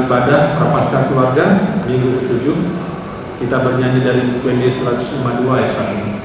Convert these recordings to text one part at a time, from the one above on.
ibadah Prapaskah Keluarga minggu ke-7. Kita bernyanyi dari buku ND 152 ayat 1.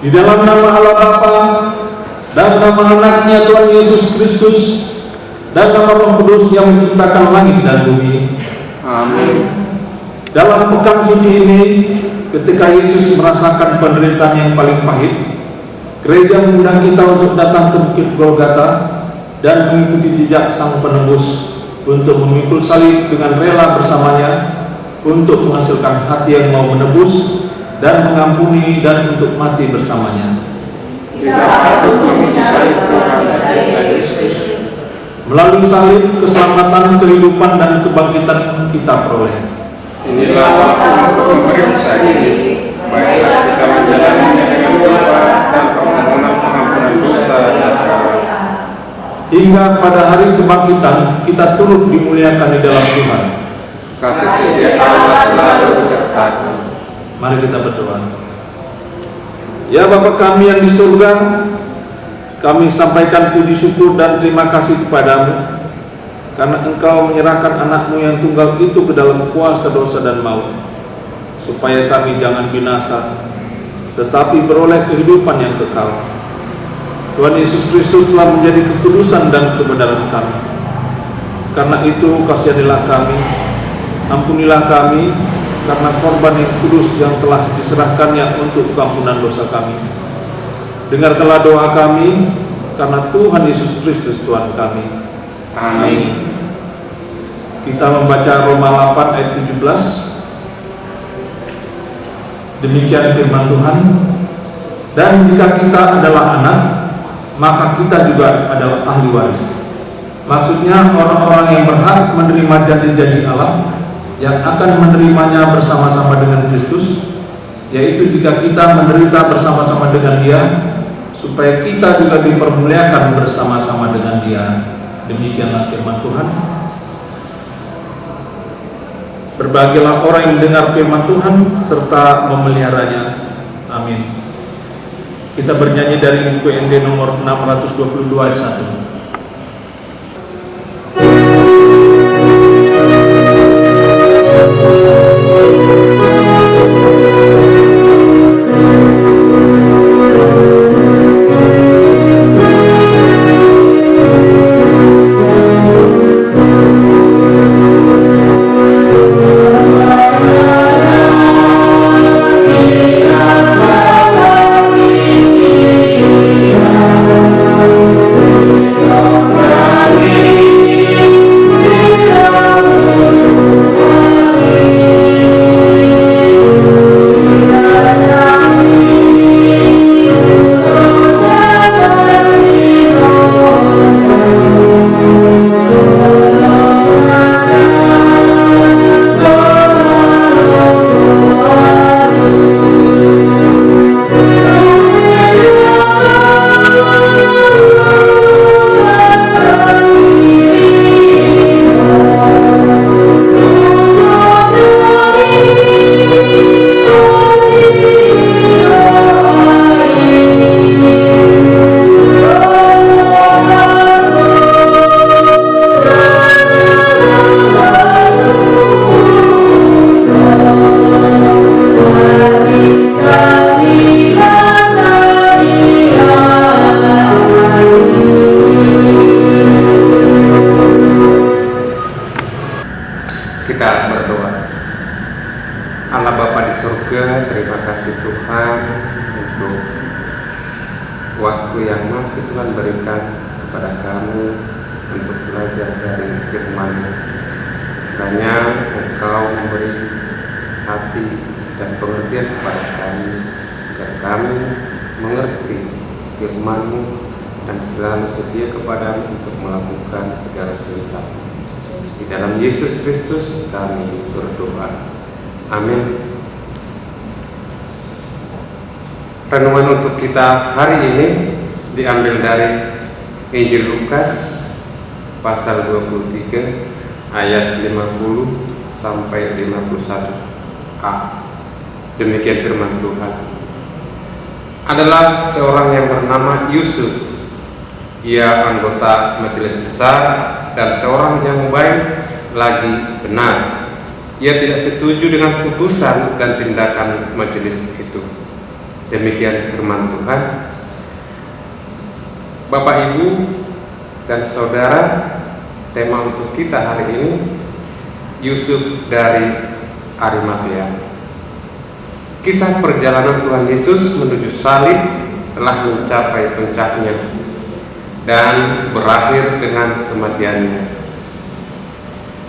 Di dalam nama Allah Bapa dan nama anaknya Tuhan Yesus Kristus dan nama Roh Kudus yang menciptakan langit dan bumi. Amin. Dalam pekan suci ini, ketika Yesus merasakan penderitaan yang paling pahit, gereja mengundang kita untuk datang ke Bukit Golgota dan mengikuti jejak Sang Penebus untuk memikul salib dengan rela bersamanya, untuk menghasilkan hati yang mau menebus dan mengampuni dan untuk mati bersamanya. Melalui salib, keselamatan, kehidupan dan kebangkitan kita peroleh. Inilah waktu untuk memeriksa diri, baiklah kita menjalaninya dengan berdoa dan permohonan pengampunan dosa dan salah. Hingga pada hari kebangkitan kita turut dimuliakan di dalam Tuhan. Kasih setia Allah selalu besertamu. Mari kita berdoa. Ya Bapa kami yang di surga, kami sampaikan puji syukur dan terima kasih kepadamu karena Engkau menyerahkan anakmu yang tunggal itu ke dalam kuasa dosa dan maut, supaya kami jangan binasa tetapi beroleh kehidupan yang kekal. Tuhan Yesus Kristus telah menjadi kekudusan dan kebenaran kami. Karena itu kasihanilah kami, ampunilah kami karena korban yang kudus yang telah diserahkannya untuk keampunan dosa kami. Dengarkanlah doa kami karena Tuhan Yesus Kristus Tuhan kami. Amin. Kita membaca Roma 8 ayat 17. Demikian firman Tuhan. Dan jika kita adalah anak, maka kita juga adalah ahli waris. Maksudnya orang-orang yang berhak menerima janji-janji Allah, yang akan menerimanya bersama-sama dengan Kristus, yaitu jika kita menderita bersama-sama dengan Dia, supaya kita juga dipermuliakan bersama-sama dengan Dia. Demikianlah firman Tuhan. Berbahagialah orang yang mendengar firman Tuhan serta memeliharanya. Amin. Kita bernyanyi dari buku ND nomor 622 ayat 1. Kita berdoa. Allah Bapa di surga, terima kasih Tuhan untuk waktu yang masih Tuhan berikan kepada kami untuk belajar dari firman-Mu. Kiranya Engkau memberi hati dan pengertian kepada kami, agar kami mengerti firman-Mu dan selalu setia kepadamu untuk melakukan segala perintah. Di dalam Yesus Kristus kami berdoa. Amin. Renungan untuk kita hari ini diambil dari Injil Lukas pasal 23 ayat 50 sampai 51a. Demikian firman Tuhan. Adalah seorang yang bernama Yusuf. Ia anggota majelis besar dan seorang yang baik lagi benar. Ia tidak setuju dengan putusan dan tindakan majelis itu. Demikian firman Tuhan. Bapak, Ibu, dan Saudara, tema untuk kita hari ini Yusuf dari Arimatea. Kisah perjalanan Tuhan Yesus menuju salib telah mencapai puncaknya dan berakhir dengan kematiannya.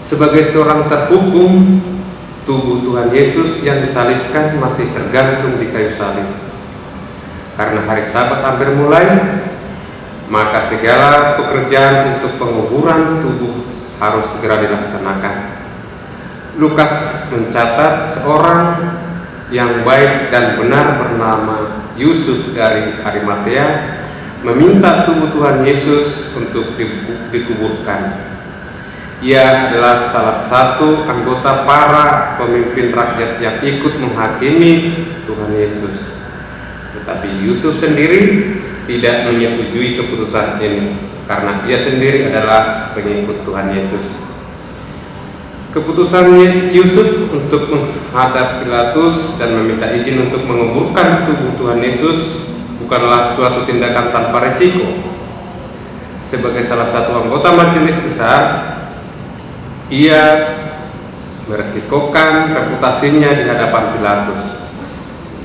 Sebagai seorang terhukum, tubuh Tuhan Yesus yang disalibkan masih tergantung di kayu salib. Karena hari Sabat hampir mulai, maka segala pekerjaan untuk penguburan tubuh harus segera dilaksanakan. Lukas mencatat seorang yang baik dan benar bernama Yusuf dari Arimatea meminta tubuh Tuhan Yesus untuk dikuburkan. Ia adalah salah satu anggota para pemimpin rakyat yang ikut menghakimi Tuhan Yesus. Tetapi Yusuf sendiri tidak menyetujui keputusan ini karena ia sendiri adalah pengikut Tuhan Yesus. Keputusan Yusuf untuk menghadap Pilatus dan meminta izin untuk menguburkan tubuh Tuhan Yesus bukanlah suatu tindakan tanpa resiko. Sebagai salah satu anggota majelis besar, ia meresikokan reputasinya di hadapan Pilatus.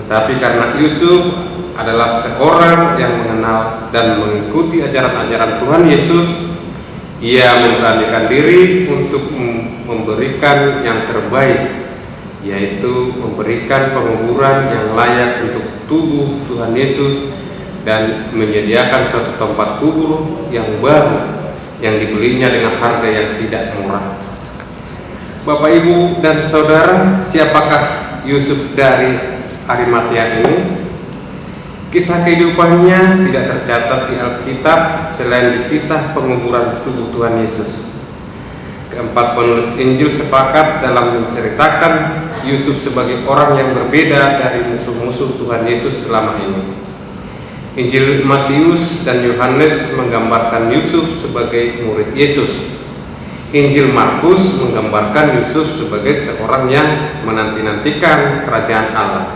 Tetapi karena Yusuf adalah seorang yang mengenal dan mengikuti ajaran-ajaran Tuhan Yesus, ia memberanikan diri untuk memberikan yang terbaik, yaitu memberikan penguburan yang layak untuk tubuh Tuhan Yesus dan menyediakan suatu tempat kubur yang baru yang dibelinya dengan harga yang tidak murah. Bapak, Ibu, dan Saudara, siapakah Yusuf dari Arimatea ini? Kisah kehidupannya tidak tercatat di Alkitab selain di kisah penguburan tubuh Tuhan Yesus. Keempat penulis Injil sepakat dalam menceritakan Yusuf sebagai orang yang berbeda dari musuh-musuh Tuhan Yesus selama ini. Injil Matius dan Yohanes menggambarkan Yusuf sebagai murid Yesus. Injil Markus menggambarkan Yusuf sebagai seorang yang menanti-nantikan kerajaan Allah.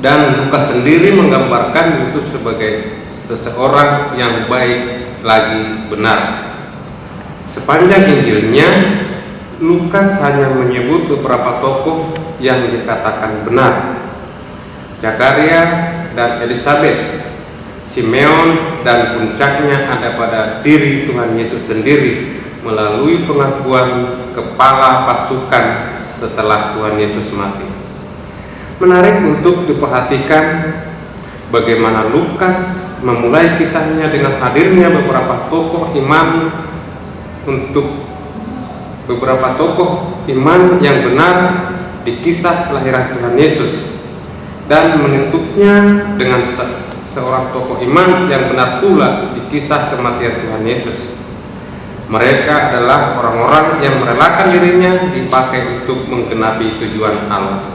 Dan Lukas sendiri menggambarkan Yusuf sebagai seseorang yang baik lagi benar. Sepanjang Injilnya, Lukas hanya menyebut beberapa tokoh yang dikatakan benar. Zakaria dan Elizabeth, Simeon, dan puncaknya ada pada diri Tuhan Yesus sendiri melalui pengakuan kepala pasukan setelah Tuhan Yesus mati. Menarik untuk diperhatikan bagaimana Lukas memulai kisahnya dengan hadirnya beberapa tokoh iman yang benar di kisah kelahiran Tuhan Yesus, dan menutupnya dengan seorang tokoh iman yang benar pula di kisah kematian Tuhan Yesus. Mereka adalah orang-orang yang merelakan dirinya dipakai untuk menggenapi tujuan Allah.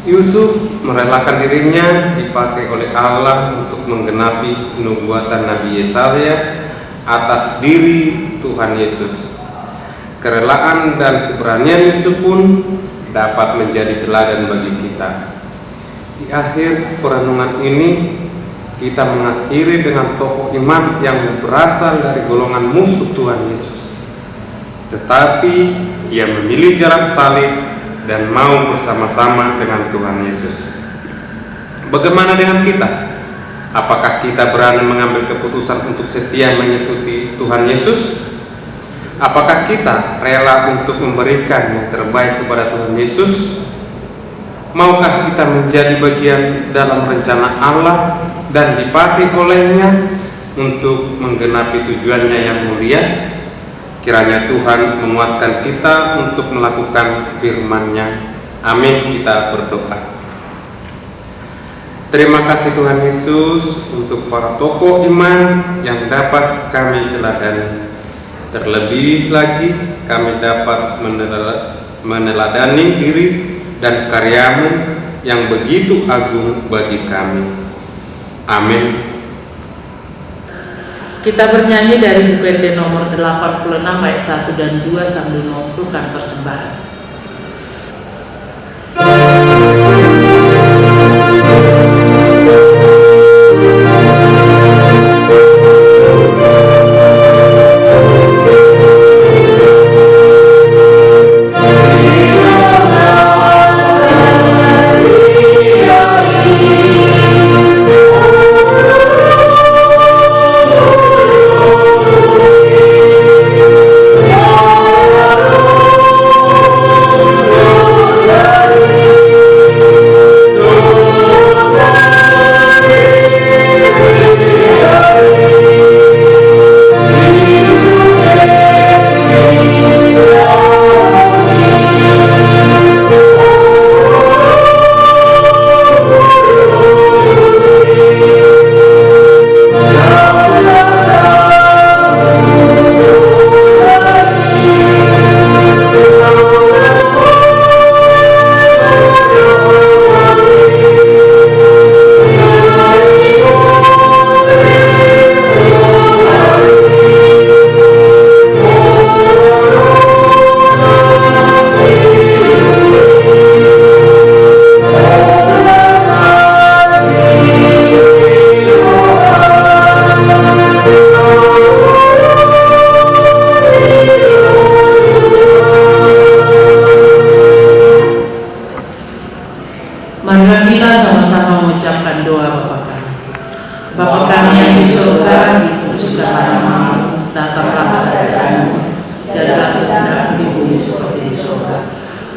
Yusuf merelakan dirinya dipakai oleh Allah untuk menggenapi nubuatan Nabi Yesaya atas diri Tuhan Yesus. Kerelaan dan keberanian Yusuf pun dapat menjadi teladan bagi kita. Di akhir perenungan ini, kita mengakhiri dengan tokoh iman yang berasal dari golongan musuh Tuhan Yesus. tetapi ia memilih jalan salib dan mau bersama-sama dengan Tuhan Yesus. Bagaimana dengan kita? Apakah kita berani mengambil keputusan untuk setia mengikuti Tuhan Yesus? Apakah kita rela untuk memberikan yang terbaik kepada Tuhan Yesus? Maukah kita menjadi bagian dalam rencana Allah dan dipakai olehnya untuk menggenapi tujuannya yang mulia? Kiranya Tuhan menguatkan kita untuk melakukan firman-Nya. Amin. Kita berdoa. Terima kasih Tuhan Yesus untuk para tokoh iman yang dapat kami teladani. Terlebih lagi kami dapat meneladani diri dan karya-Mu yang begitu agung bagi kami. Amin. Kita bernyanyi dari UKD nomor 86 ayat 1 dan 2 sambil mengumpulkan persembahan. Marilah kita sama-sama mengucapkan doa Bapa kami. Bapa kami yang di surga, dikuduskan namamu, datanglah kerajaan-Mu, jadilah kehendakmu di bumi seperti di surga.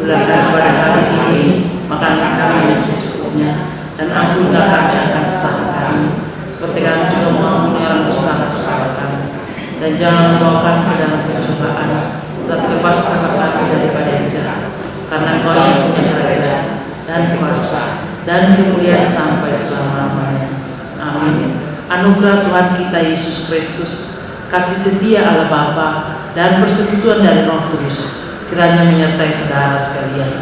Berikanlah pada hari ini makanan kami yang secukupnya, dan ampunilah kami akan kesalahan kami, seperti kami juga mengampuni orang bersalah kepada kami. Dan jangan membawa kami ke dalam pencobaan, tetapi lepaskanlah kami daripada yang jahat, karena Engkau yang punya kerajaan dan kuasa dan kemuliaan sampai selama-lamanya. Amin. Anugerah Tuhan kita Yesus Kristus, kasih setia Allah Bapa, dan persekutuan dari Roh Kudus kiranya menyertai saudara sekalian.